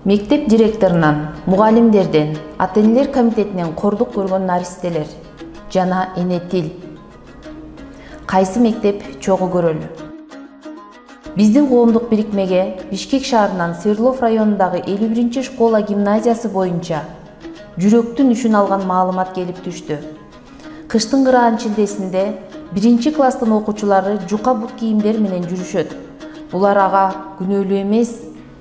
Мектеп директорунан, мугалимдерден, ата-энелер комитетинен кордук көргөн наристелер жана эне тил. Кайсы мектеп чогуу көрөлү? Биздин коомдук бирикмеге Бишкек шаарынан Свердлов районундагы 51 школа гимназиясы боюнча жүрөктүн үшүн алган маалымат келип түштү. Кыштын кыраан чилдесинде 1-класстын окуучулары жука бут кийимдер менен жүрүшөт. Булар ага күнөөлүү эмес.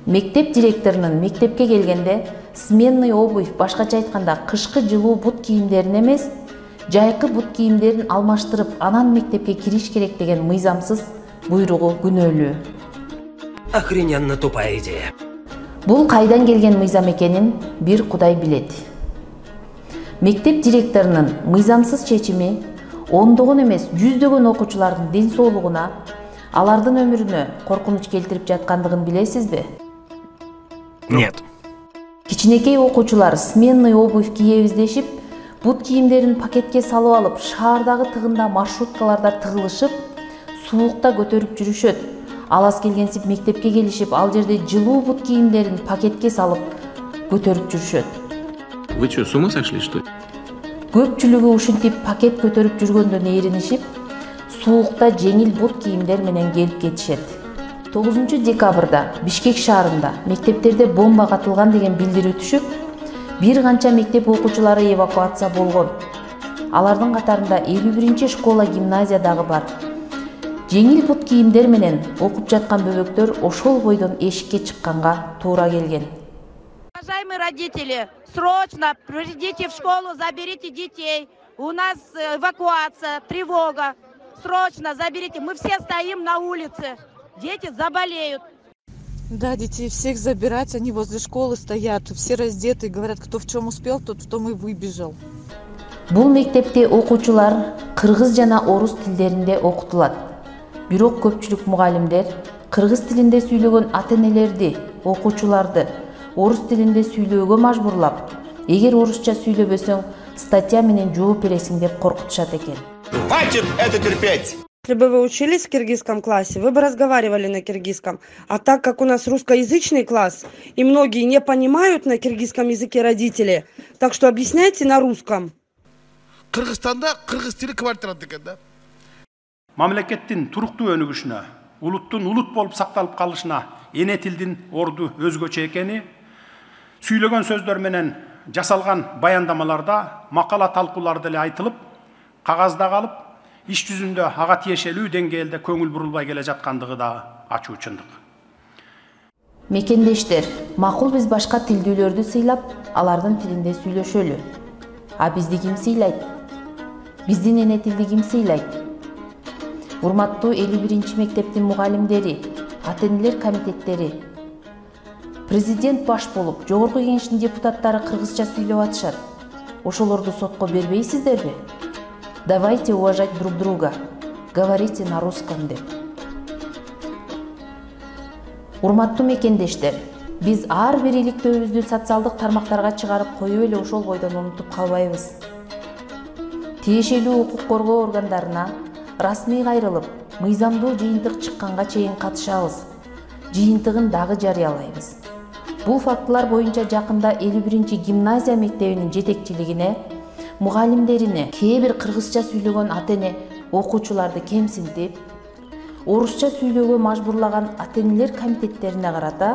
Мектеп директорунун мектепке келгенде сменный обувь, башкача айтканда кышкы жылуу бут кийимдерин эмес, жайкы бут кийимдерин алмаштырып, анан мектепке кириш керек деген мыйзамсыз буйругу күнөөлүү. Охрененно тупая идея. Бул кайдан келген мыйзам экенин бир Кудай билет. Мектеп директорунун мыйзамсыз чечими ондогон эмес, жүздөгөн окуучулардын ден соолугуна, алардын өмүрүнө коркунуч келтирип жаткандыгын билесизби? Нет. Кичинекей окуучулар сменный обувь кийебиз дешип, бут кийимдерин пакетке салып алып, шаардагы тыгында маршруткаларда тыгылышып, суукта көтөрүп жүрүшөт. Алас келгенсип мектепке келишип, ал жерде жылуу бут кийимдерин пакетке салып көтөрүп жүрүшөт. Вы что, с ума сошли, что ли? Көпчүлүгү ушинтип пакет көтөрүп жүргөндөн ээринишип, суукта жеңил бут кийимдер менен келип кетишет. 9 декабрда Бишкек шаарында мектептерде бомба катылган деген билдирүү түшүп, бир канча мектеп окуучулары эвакуация болгон. Алардын катарында 51 школа гимназия дагы бар. Жеңил бут кийимдер менен окуп жаткан бөбөктөр ошол бойдон эшикке чыкканга туура келген. Уважаемые родители, срочно придите в школу, заберите детей. У нас эвакуация, тревога. Срочно заберите. Мы все стоим на улице. Дети заболеют. Да, детей всех забирать, они возле школы стоят, все раздеты, говорят, кто в чем успел, тот в том и выбежал. Бул мектепте окуучулар кыргыз жана орус тилдеринде окутулат. Бирок көпчүлүк мугалимдер кыргыз тилинде сүйлөгөн ата-энелерди, окуучуларды орус тилинде сүйлөөгө мажбурлап, эгер орусча сүйлөбөсөң, статья менен жооп бересиң деп коркутушат экен. Хватит это терпеть! Если бы вы учились в киргизском классе, вы бы разговаривали на киргизском. А так как у нас русскоязычный класс, и многие не понимают на киргизском языке родители, так что объясняйте на русском. Кыргызстанда кыргыз тили квартират экен да. Мамлекеттин туруктуу өнүгүшүнө, улуттун улут болуп сакталып калышына эне тилдин орду өзгөчө экени, сүйлөгөн сөздөр менен жасалган баяндамаларда макала талкууларда эле айтылып, кагазда калып, иш жүзүндө ага тиешелүү деңгээлде көңүл бурулбай келе жаткандыгы да ачуу чындык. Мекендештер, макул биз башка тилдүүлөрдү сыйлап, алардын тилинде сүйлөшөлү. А бизди ким сыйлайт? Биздин эне тилди ким сыйлайт? Урматтуу 51 мектептин мугалимдери, ата-энелер комитеттери, президент баш болуп, жогорку кеңештин депутаттары кыргызча сүйлөп атышат. Ошолорду сотко бербейсиздерби? Давайте уважать друг друга. Говорите на русском деп. Урматтуу мекендештер, биз ар бир иликтөөбүздү социалдык тармактарга чыгарып коюп эле ошол бойдон унутуп калбайбыз. Тиешелүү укук коргоо органдарына расмий кайрылып, мыйзамдуу жыйынтык чыкканга чейин катышабыз. Жыйынтыгын дагы жарыялайбыз. Бул фактылар боюнча жакында 51 гимназия мектебинин жетекчилигине, мугалимдерине кээ бир кыргызча сүйлөгөн ата-эне окуучуларды кемсинтип, орусча сүйлөөгө мажбурлаган ата-энелер комитеттерине карата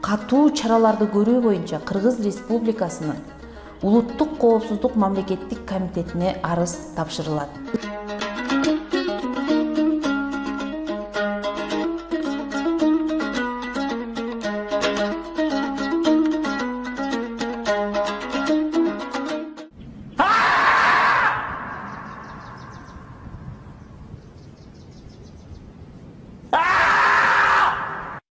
катуу чараларды көрүү боюнча Кыргыз Республикасынын Улуттук коопсуздук мамлекеттик комитетине арыз тапшырылат.